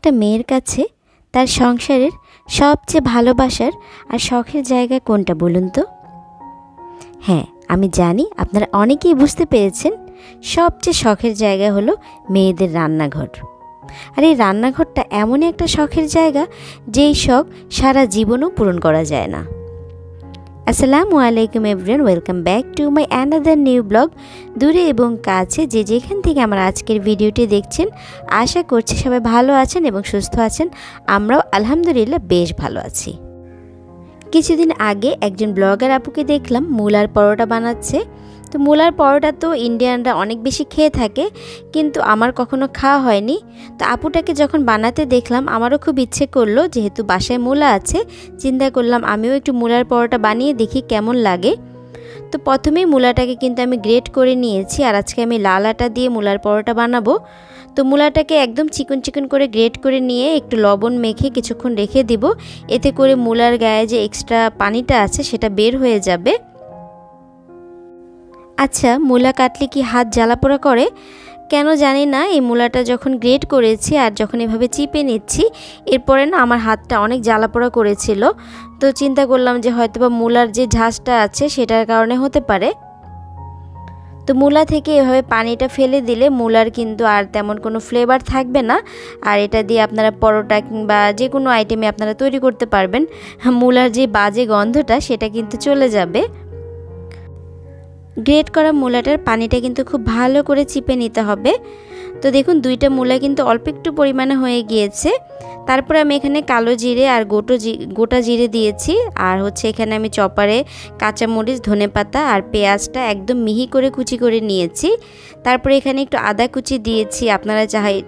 একটা মেয়ের কাছে তার সংসারের সবচেয়ে ভালোবাসার আর শখের জায়গা কোনটা বলুন তো? হ্যাঁ, আমি জানি আপনারা অনেকেই বুঝতে পেরেছেন, সবচেয়ে শখের জায়গা হলো মেয়েদের রান্নাঘর। আর এই রান্নাঘরটা এমনই একটা শখের জায়গা যেই শখ সারা জীবনও পূরণ করা যায় না। আসসালামু আলাইকুম everyone, welcome back to my another new blog. দূরে এবং কাছে যে যেখান থেকে আমার আজকের ভিডিওটি দেখছেন, আশা করছি সবাই ভালো আছেন এবং সুস্থ আছেন। আমরাও আলহামদুলিল্লাহ বেশ ভালো আছি। কিছুদিন আগে একজন ব্লগার আপুকে দেখলাম মূলার পরোটা বানাচ্ছে। তো মূলার পরোটা তো ইন্ডিয়ানরা অনেক বেশি খেয়ে থাকে, কিন্তু আমার কখনো খাওয়া হয়নি। তো আপুটাকে যখন বানাতে দেখলাম আমারও খুব ইচ্ছে করলো, যেহেতু বাসায় মূলা আছে, চিন্তা করলাম আমিও একটু মূলার পরোটা বানিয়ে দেখি কেমন লাগে। তো প্রথমেই মূলাটাকে কিন্তু আমি গ্রেট করে নিয়েছি, আর আজকে আমি লাল আটা দিয়ে মূলার পরোটা বানাবো। তো মূলাটাকে একদম চিকন চিকন করে গ্রেট করে নিয়ে একটু লবণ মেখে কিছুক্ষণ রেখে দিব, এতে করে মূলার গায়ে যে এক্সট্রা পানিটা আছে সেটা বের হয়ে যাবে। আচ্ছা, মূলা কাটলে কি হাত জ্বালাপোড়া করে? কেন জানি না, এই মূলাটা যখন গ্রেট করেছি আর যখন এভাবে চিপে নিচ্ছি, এরপরে না আমার হাতটা অনেক জ্বালাপোড়া করেছিল। তো চিন্তা করলাম যে হয়তোবা মূলার যে ঝাঁসটা আছে সেটার কারণে হতে পারে। তো মূলা থেকে এভাবে পানিটা ফেলে দিলে মূলার কিন্তু আর তেমন কোনো ফ্লেভার থাকবে না, আর এটা দিয়ে আপনারা পরোটা কিংবা যে কোনো আইটেমে আপনারা তৈরি করতে পারবেন। মূলার যে বাজে গন্ধটা সেটা কিন্তু চলে যাবে। গ্রেট করা মূলাটার পানিটা কিন্তু খুব ভালো করে চিপে নিতে হবে। তো দেখুন, দুইটা মূলা কিন্তু অল্প একটু পরিমাণে হয়ে গিয়েছে। তারপর আমি এখানে কালো জিরে আর গোটা জিরে দিয়েছি, আর হচ্ছে এখানে আমি চপারে কাঁচামরিচ, ধনেপাতা আর পেঁয়াজটা একদম মিহি করে কুচি করে নিয়েছি। তারপরে এখানে একটু আদা কুচি দিয়েছি, আপনারা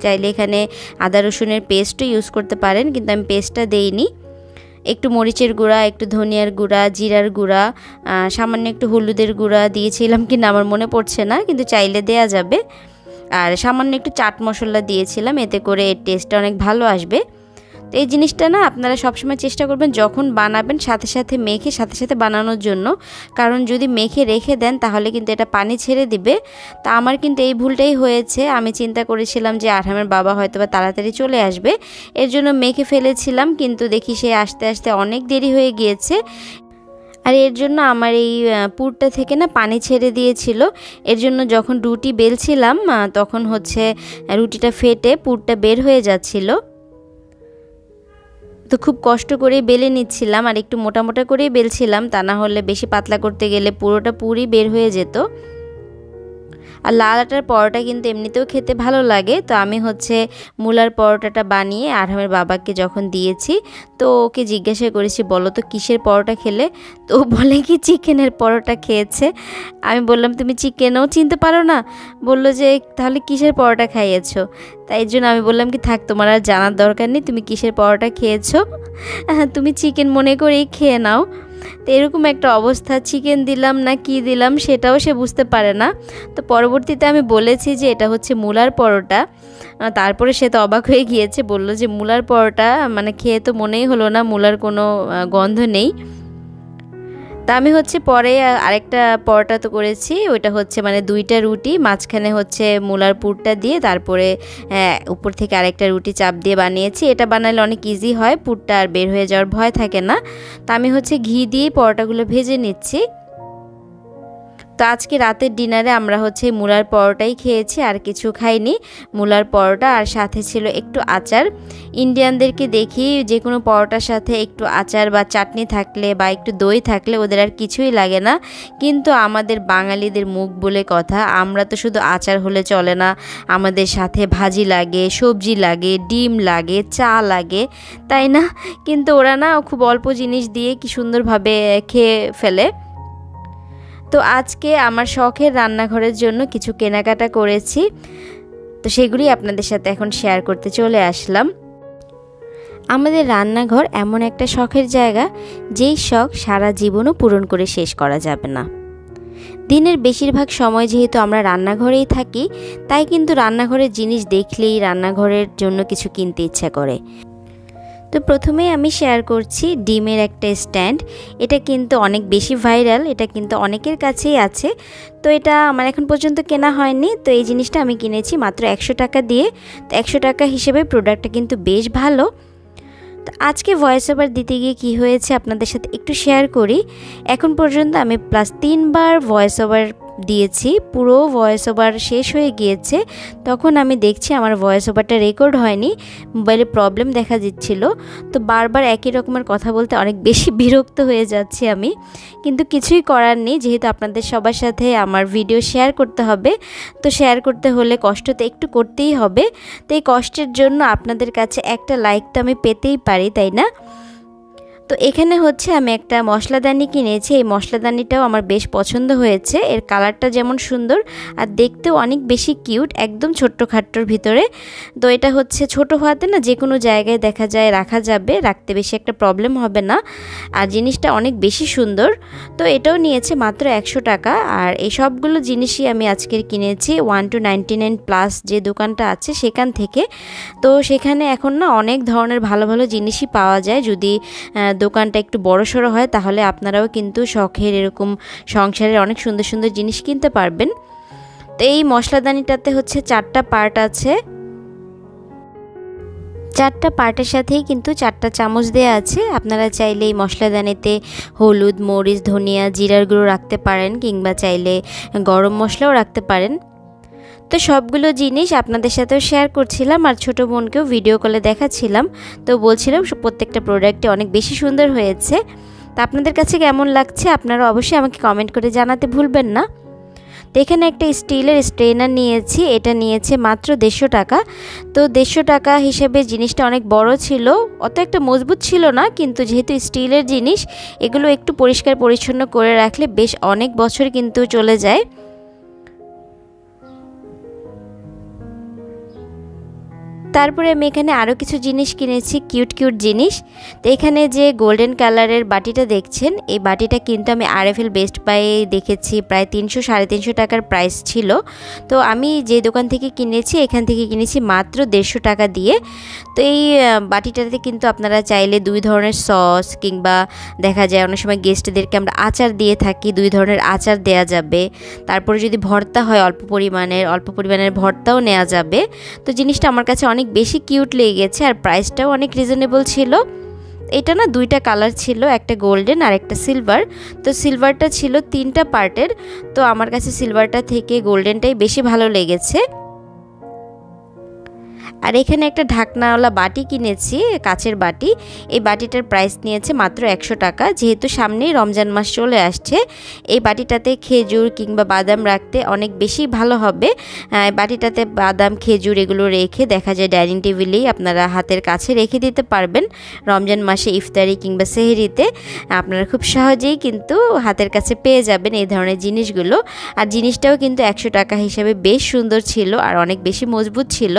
চাইলে এখানে আদা রসুনের পেস্টও ইউজ করতে পারেন, কিন্তু আমি পেস্টটা দেইনি। একটু মরিচের গুঁড়া, একটু ধনিয়ার গুঁড়া, জিরার গুঁড়া, সামান্য একটু হলুদের গুঁড়া দিয়েছিলাম কিনা আমার মনে পড়ছে না, কিন্তু চাইলে দেয়া যাবে। আর সামান্য একটু চাট মশলা দিয়েছিলাম, এতে করে এর টেস্টটা অনেক ভালো আসবে। তো এই জিনিসটা না আপনারা সবসময় চেষ্টা করবেন যখন বানাবেন সাথে সাথে মেখে সাথে সাথে বানানোর জন্য, কারণ যদি মেখে রেখে দেন তাহলে কিন্তু এটা পানি ছেড়ে দিবে। তা আমার কিন্তু এই ভুলটাই হয়েছে। আমি চিন্তা করেছিলাম যে আরহামের বাবা হয়তো বা তাড়াতাড়ি চলে আসবে, এর জন্য মেখে ফেলেছিলাম, কিন্তু দেখি সে আসতে আসতে অনেক দেরি হয়ে গিয়েছে। আর এর জন্য আমার এই পুরটা থেকে না পানি ছেড়ে দিয়েছিল। এর জন্য যখন রুটি বেলছিলাম তখন হচ্ছে রুটিটা ফেটে পুরটা বের হয়ে যাচ্ছিল। তো খুব কষ্ট করে বেলে নিচ্ছিলাম, আর একটু মোটা মোটা করেই বেলছিলাম, তা না হলে বেশি পাতলা করতে গেলে পুরোটা পুরই বের হয়ে যেত। আর লাল আটার পরোটা কিন্তু এমনিতেও খেতে ভালো লাগে। তো আমি হচ্ছে মূলার পরোটাটা বানিয়ে আরহামের বাবাকে যখন দিয়েছি, তো ওকে জিজ্ঞাসা করেছি, বলো তো কিসের পরোটা খেলে? তো ও বলে কি চিকেনের পরোটা খেয়েছে। আমি বললাম তুমি চিকেনও চিনতে পারো না? বললো যে তাহলে কিসের পরোটা খাইয়েছো? তাই জন্য আমি বললাম কি থাক, তোমার আর জানার দরকার নেই, তুমি কিসের পরোটা খেয়েছো, তুমি চিকেন মনে করেই খেয়ে নাও। তো এরকম একটা অবস্থা, চিকেন দিলাম না কি দিলাম সেটাও সে বুঝতে পারে না। তো পরবর্তীতে আমি বলেছি যে এটা হচ্ছে মূলার পরোটা, তারপরে সে তো অবাক হয়ে গিয়েছে, বলল যে মূলার পরোটা, মানে খেয়ে তো মনেই হলো না মূলার কোনো গন্ধ নেই। তা আমি হচ্ছে পরে আরেকটা পরোটা তো করেছি, ওইটা হচ্ছে মানে দুইটা রুটি, মাঝখানে হচ্ছে মূলার পুরটা দিয়ে তারপরে উপর থেকে আরেকটা রুটি চাপ দিয়ে বানিয়েছি। এটা বানালে অনেক ইজি হয়, পুরটা আর বের হয়ে যাওয়ার ভয় থাকে না। তা আমি হচ্ছে ঘি দিয়ে পরোটাগুলো ভেজে নিচ্ছি। তো আজকে রাতের ডিনারে আমরা হচ্ছে মূলার পরোটাই খেয়েছি, আর কিছু খাইনি। মূলার পরোটা আর সাথে ছিল একটু আচার। ইন্ডিয়ানদেরকে দেখি যে কোনো পরোটার সাথে একটু আচার বা চাটনি থাকলে বা একটু দই থাকলে ওদের আর কিছুই লাগে না, কিন্তু আমাদের বাঙালিদের মুখ বলে কথা, আমরা তো শুধু আচার হলে চলে না, আমাদের সাথে ভাজি লাগে, সবজি লাগে, ডিম লাগে, চা লাগে, তাই না? কিন্তু ওরা না খুব অল্প জিনিস দিয়ে কি সুন্দরভাবে খেয়ে ফেলে। তো আজকে আমার শখের রান্নাঘরের জন্য কিছু কেনাকাটা করেছি, তো সেগুলি আপনাদের সাথে এখন শেয়ার করতে চলে আসলাম। আমাদের রান্নাঘর এমন একটা শখের জায়গা যেই শখ সারা জীবনও পূরণ করে শেষ করা যাবে না। দিনের বেশিরভাগ সময় যেহেতু আমরা রান্নাঘরেই থাকি, তাই কিন্তু রান্নাঘরের জিনিস দেখলেই রান্নাঘরের জন্য কিছু কিনতে ইচ্ছা করে। তো প্রথমেই আমি শেয়ার করছি ডিমের একটা স্ট্যান্ড। এটা কিন্তু অনেক বেশি ভাইরাল, এটা কিন্তু অনেকের কাছেই আছে। তো এটা আমার এখন পর্যন্ত কেনা হয়নি। তো এই জিনিসটা আমি কিনেছি মাত্র 100 টাকা দিয়ে। তো 100 টাকা হিসেবে প্রোডাক্টটা কিন্তু বেশ ভালো। তো আজকে ভয়েস ওভার দিতে গিয়ে কী হয়েছে আপনাদের সাথে একটু শেয়ার করি। এখন পর্যন্ত আমি প্লাস 3 বার ভয়েস ওভার দিয়েছি, পুরো ভয়েস ওভার শেষ হয়ে গিয়েছে। তখন আমি দেখছি আমার ভয়েস ওভারটা রেকর্ড হয়নি, মোবাইলে প্রবলেম দেখা দিচ্ছিল। তো বারবার একই রকমের কথা বলতে অনেক বেশি বিরক্ত হয়ে যাচ্ছি আমি, কিন্তু কিছুই করার নেই, যেহেতু আপনাদের সবার সাথে আমার ভিডিও শেয়ার করতে হবে। তো শেয়ার করতে হলে কষ্ট তো একটু করতেই হবে। তো এই কষ্টের জন্য আপনাদের কাছে একটা লাইক তো আমি পেতেই পারি, তাই না? তো এখানে হচ্ছে আমি একটা মশলাদানি কিনেছি। এই মশলাদানিটাও আমার বেশ পছন্দ হয়েছে। এর কালারটা যেমন সুন্দর আর দেখতেও অনেক বেশি কিউট, একদম ছোট্টখাট্টোর ভিতরে। তো এটা হচ্ছে ছোট হওয়াতে না যে কোনো জায়গায় দেখা যায় রাখা যাবে, রাখতে বেশি একটা প্রবলেম হবে না। আর জিনিসটা অনেক বেশি সুন্দর। তো এটাও নিয়েছে মাত্র 100 টাকা। আর এই সবগুলো জিনিসই আমি আজকের কিনেছি 1299+ যে দোকানটা আছে সেখান থেকে। তো সেখানে এখন না অনেক ধরনের ভালো ভালো জিনিসই পাওয়া যায়। যদি দোকানটা একটু বড়সড় হয় তাহলে আপনারাও কিন্তু শখের এরকম সংসারের অনেক সুন্দর সুন্দর জিনিস কিনতে পারবেন। তো এই মশলাদানিটাতে হচ্ছে 4টা পার্ট আছে। 4টা পার্টের সাথেই কিন্তু 4টা চামচ দেওয়া আছে। আপনারা চাইলে এই মশলাদানিতে হলুদ, মরিচ, ধনিয়া, জিরার গুঁড়ো রাখতে পারেন, কিংবা চাইলে গরম মশলাও রাখতে পারেন। তো সবগুলো জিনিস আপনাদের সাথেও শেয়ার করছিলাম, আর ছোটো বোনকেও ভিডিও কলে দেখাচ্ছিলাম। তো বলছিলাম প্রত্যেকটা প্রোডাক্টে অনেক বেশি সুন্দর হয়েছে। তো আপনাদের কাছে কেমন লাগছে আপনারা অবশ্যই আমাকে কমেন্ট করে জানাতে ভুলবেন না। তো এখানে একটা স্টিলের স্ট্রেনার নিয়েছি, এটা নিয়েছে মাত্র 150 টাকা। তো 150 টাকা হিসেবে জিনিসটা অনেক বড় ছিল, অত একটা মজবুত ছিল না, কিন্তু যেহেতু স্টিলের জিনিস এগুলো একটু পরিষ্কার পরিচ্ছন্ন করে রাখলে বেশ অনেক বছর কিন্তু চলে যায়। তারপরে আমি এখানে আরও কিছু জিনিস কিনেছি, কিউট কিউট জিনিস। তো এখানে যে গোল্ডেন কালারের বাটিটা দেখছেন, এই বাটিটা কিন্তু আমি RFL বেস্ট বাইয়ে দেখেছি প্রায় 300-350 টাকার প্রাইস ছিল। তো আমি যে দোকান থেকে কিনেছি এখান থেকে কিনেছি মাত্র 150 টাকা দিয়ে। তো এই বাটিটাতে কিন্তু আপনারা চাইলে 2 ধরনের সস, কিংবা দেখা যায় অনেক সময় গেস্টদেরকে আমরা আচার দিয়ে থাকি, 2 ধরনের আচার দেয়া যাবে। তারপরে যদি ভর্তা হয় অল্প পরিমাণের ভর্তাও নেওয়া যাবে। তো জিনিসটা আমার কাছে অনেক বেশি কিউট লেগে গেছে, আর প্রাইসটাও অনেক রিজনেবল ছিল। এটা না 2টা কালার ছিল, একটা গোল্ডেন আর একটা সিলভার। তো সিলভারটা ছিল 3টা পার্টের। তো আমার কাছে সিলভারটা থেকে গোল্ডেনটাই বেশি ভালো লেগেছে। আর এখানে একটা ঢাকনাওয়ালা বাটি কিনেছি, কাচের বাটি। এই বাটিটার প্রাইস নিয়েছে মাত্র 100 টাকা। যেহেতু সামনেই রমজান মাস চলে আসছে, এই বাটিটাতে খেজুর কিংবা বাদাম রাখতে অনেক বেশি ভালো হবে। বাটিটাতে বাদাম, খেজুর এগুলো রেখে দেখা যায় ডাইনিং টেবিলেই আপনারা হাতের কাছে রেখে দিতে পারবেন। রমজান মাসে ইফতারি কিংবা সেহরিতে আপনারা খুব সহজেই কিন্তু হাতের কাছে পেয়ে যাবেন এই ধরনের জিনিসগুলো। আর জিনিসটাও কিন্তু 100 টাকা হিসাবে বেশ সুন্দর ছিল আর অনেক বেশি মজবুত ছিল।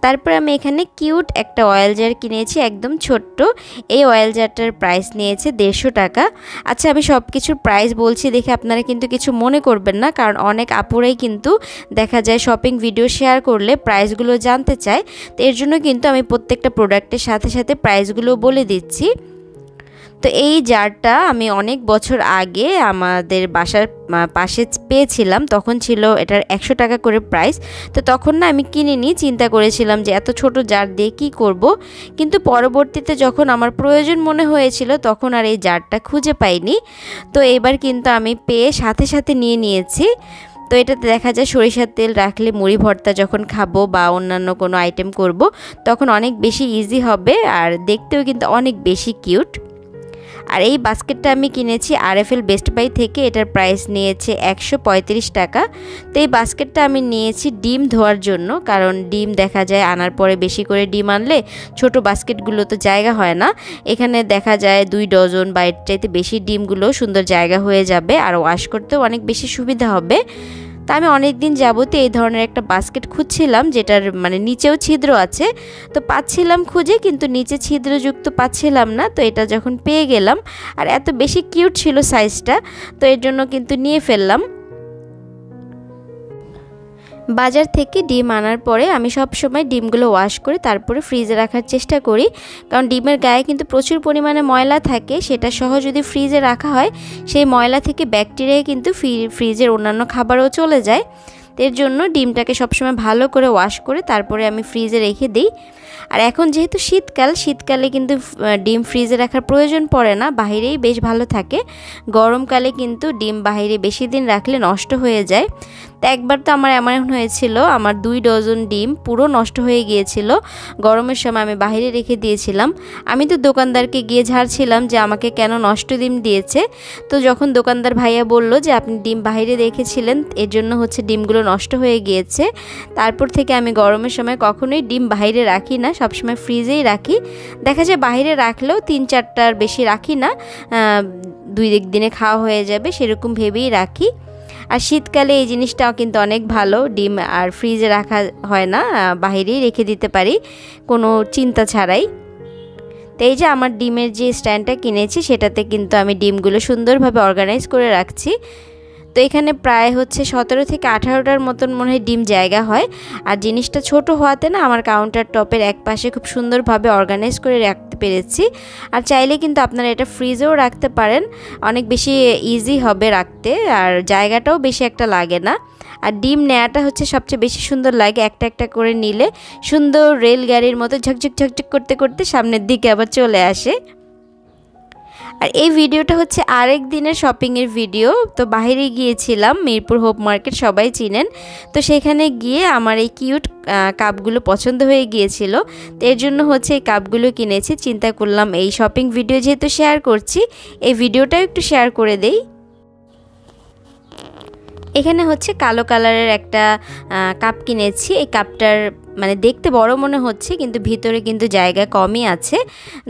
তারপর আমি এখানে কিউট একটা অয়েল জার কিনেছি, একদম ছোট্ট। এই অয়েল জারটার প্রাইস নিয়েছে 150 টাকা। আচ্ছা, আমি সব কিছুর প্রাইস বলছি দেখে আপনারা কিন্তু কিছু মনে করবেন না, কারণ অনেক আপুরাই কিন্তু দেখা যায় শপিং ভিডিও শেয়ার করলে প্রাইসগুলো জানতে চায়। তো এর জন্য কিন্তু আমি প্রত্যেকটা প্রোডাক্টের সাথে সাথে প্রাইসগুলো বলে দিচ্ছি। তো এই জারটা আমি অনেক বছর আগে আমাদের বাসার পাশে পেয়েছিলাম, তখন ছিল এটার 100 টাকা করে প্রাইস। তো তখন না আমি কিনিনি, চিন্তা করেছিলাম যে এত ছোট জার দিয়ে কী করব। কিন্তু পরবর্তীতে যখন আমার প্রয়োজন মনে হয়েছিল তখন আর এই জারটা খুঁজে পাইনি। তো এবার কিন্তু আমি পেয়ে সাথে সাথে নিয়ে নিয়েছি। তো এটাতে দেখা যায় সরিষার তেল রাখলে মুড়ি ভর্তা যখন খাবো বা অন্যান্য কোনো আইটেম করব তখন অনেক বেশি ইজি হবে, আর দেখতেও কিন্তু অনেক বেশি কিউট। আর এই বাস্কেটটা আমি কিনেছি RFL বেস্ট বাই থেকে, এটার প্রাইস নিয়েছে 135 টাকা। তো এই বাস্কেটটা আমি নিয়েছি ডিম ধোয়ার জন্য, কারণ ডিম দেখা যায় আনার পরে বেশি করে ডিম আনলে ছোট বাস্কেটগুলো তো জায়গা হয় না। এখানে দেখা যায় 2 ডজন বা এর চাইতে বেশি ডিমগুলো সুন্দর জায়গা হয়ে যাবে, আর ওয়াশ করতেও অনেক বেশি সুবিধা হবে। তা আমি অনেক দিন যাবতে এই ধরনের একটা বাস্কেট খুঁজছিলাম, যেটার মানে নিচেও ছিদ্র আছে। তো পাচ্ছিলাম খুঁজে, কিন্তু নিচে ছিদ্রযুক্ত পাচ্ছিলাম না। তো এটা যখন পেয়ে গেলাম, আর এত বেশি কিউট ছিল সাইজটা, তো এর জন্য কিন্তু নিয়ে ফেললাম। বাজার থেকে ডিম আনার পরে আমি সব সময় ডিমগুলো ওয়াশ করে তারপরে ফ্রিজে রাখার চেষ্টা করি, কারণ ডিমের গায়ে কিন্তু প্রচুর পরিমাণে ময়লা থাকে, সেটা সহ যদি ফ্রিজে রাখা হয় সেই ময়লা থেকে ব্যাকটেরিয়া কিন্তু ফ্রিজের অন্যান্য খাবারও চলে যায়। এর জন্য ডিমটাকে সবসময় ভালো করে ওয়াশ করে তারপরে আমি ফ্রিজে রেখে দিই। আর এখন যেহেতু শীতকালে কিন্তু ডিম ফ্রিজে রাখার প্রয়োজন পড়ে না, বাইরেই বেশ ভালো থাকে। গরমকালে কিন্তু ডিম বাইরে বেশি দিন রাখলে নষ্ট হয়ে যায়। তো একবার তো আমার এমন হয়েছিল, আমার 2 ডজন ডিম পুরো নষ্ট হয়ে গিয়েছিল। গরমের সময় আমি বাইরে রেখে দিয়েছিলাম। আমি তো দোকানদারকে গিয়ে ঝাড়ছিলাম যে আমাকে কেন নষ্ট ডিম দিয়েছে। তো যখন দোকানদার ভাইয়া বলল যে আপনি ডিম বাইরে রেখেছিলেন, এর জন্য হচ্ছে ডিমগুলো নষ্ট হয়ে গিয়েছে। তারপর থেকে আমি গরমের সময় কখনোই ডিম বাইরে রাখি না, সবসময় ফ্রিজেই রাখি। দেখা যায় বাইরে রাখলেও 3-4টার বেশি রাখি না, 2 দিনে খাওয়া হয়ে যাবে সেরকম ভেবেই রাখি। আর শীতকালে এই জিনিসটাও কিন্তু অনেক ভালো, ডিম আর ফ্রিজে রাখা হয় না, বাইরেই রেখে দিতে পারি কোনো চিন্তা ছাড়াই। তো এই যে আমার ডিমের যে স্ট্যান্ডটা কিনেছি সেটাতে কিন্তু আমি ডিমগুলো সুন্দরভাবে অর্গানাইজ করে রাখছি। তো এখানে প্রায় হচ্ছে 17 থেকে 18টার মতন মনে হয় ডিম জায়গা হয়। আর জিনিসটা ছোট হওয়াতে না আমার কাউন্টার টপের এক পাশে খুব সুন্দরভাবে অর্গানাইজ করে রাখতে পেরেছি। আর চাইলে কিন্তু আপনারা এটা ফ্রিজেও রাখতে পারেন, অনেক বেশি ইজি হবে রাখতে, আর জায়গাটাও বেশি একটা লাগে না। আর ডিম নেওয়াটা হচ্ছে সবচেয়ে বেশি সুন্দর লাগে, একটা একটা করে নিলে সুন্দর রেলগাড়ির মতো ঝকঝক ঝকঝক করতে করতে সামনের দিকে আবার চলে আসে। আর এই ভিডিওটা হচ্ছে আরেক দিনের শপিংয়ের ভিডিও। তো বাইরে গিয়েছিলাম, মিরপুর হোপ মার্কেট সবাই চিনেন, তো সেখানে গিয়ে আমার এই কিউট কাপগুলো পছন্দ হয়ে গিয়েছিল। তো এর জন্য হচ্ছে এই কাপগুলো কিনেছি। চিন্তা করলাম এই শপিং ভিডিও যেহেতু শেয়ার করছি, এই ভিডিওটাও একটু শেয়ার করে দেই। এখানে হচ্ছে কালো কালারের একটা কাপ কিনেছি। এই কাপটার মানে দেখতে বড় মনে হচ্ছে, কিন্তু ভিতরে কিন্তু জায়গা কমই আছে।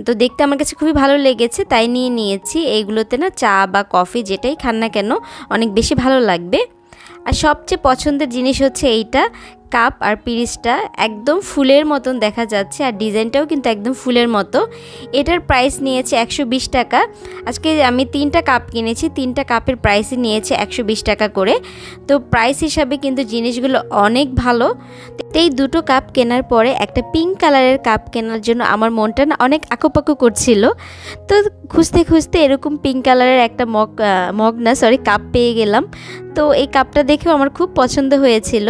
তো দেখতে আমার কাছে খুবই ভালো লেগেছে, তাই নিয়েছি। এইগুলোতে না চা বা কফি যেটাই খান না কেন অনেক বেশি ভালো লাগবে। আর সবচেয়ে পছন্দের জিনিস হচ্ছে এইটা, কাপ আর পিরিচটা একদম ফুলের মতন দেখা যাচ্ছে, আর ডিজাইনটাও কিন্তু একদম ফুলের মতো। এটার প্রাইস নিয়েছে 120 টাকা। আজকে আমি 3টা কাপ কিনেছি, 3টা কাপের প্রাইসই নিয়েছে 120 টাকা করে। তো প্রাইস হিসাবে কিন্তু জিনিসগুলো অনেক ভালো। এই 2টো কাপ কেনার পরে একটা পিঙ্ক কালারের কাপ কেনার জন্য আমার মনটা না অনেক আঁকুপাকু করছিল। তো খুঁজতে খুঁজতে এরকম পিঙ্ক কালারের একটা কাপ পেয়ে গেলাম। তো এই কাপটা দেখেও আমার খুব পছন্দ হয়েছিল।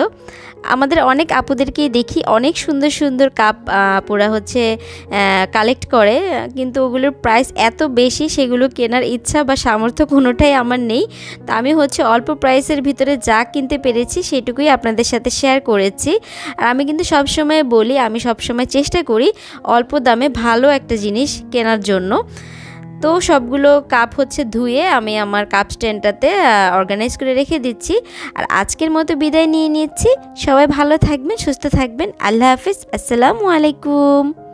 আমাদের অনেক আপুদেরকেই দেখি অনেক সুন্দর সুন্দর কাপ পুরা হচ্ছে কালেক্ট করে, কিন্তু ওগুলোর প্রাইস এত বেশি, সেগুলো কেনার ইচ্ছা বা সামর্থ্য কোনোটাই আমার নেই। তো আমি হচ্ছে অল্প প্রাইসের ভিতরে যা কিনতে পেরেছি সেটুকুই আপনাদের সাথে শেয়ার করেছি। আর আমি কিন্তু সবসময় বলি, আমি সবসময় চেষ্টা করি অল্প দামে ভালো একটা জিনিস কেনার জন্য। তো সবগুলো কাপ হচ্ছে ধুয়ে আমি আমার কাপ স্ট্যান্ডটাতে অর্গানাইজ করে রেখে দিচ্ছি। আর আজকের মতো বিদায় নিয়ে নিচ্ছি। সবাই ভালো থাকবেন, সুস্থ থাকবেন। আল্লাহ হাফিজ, আসসালামু আলাইকুম।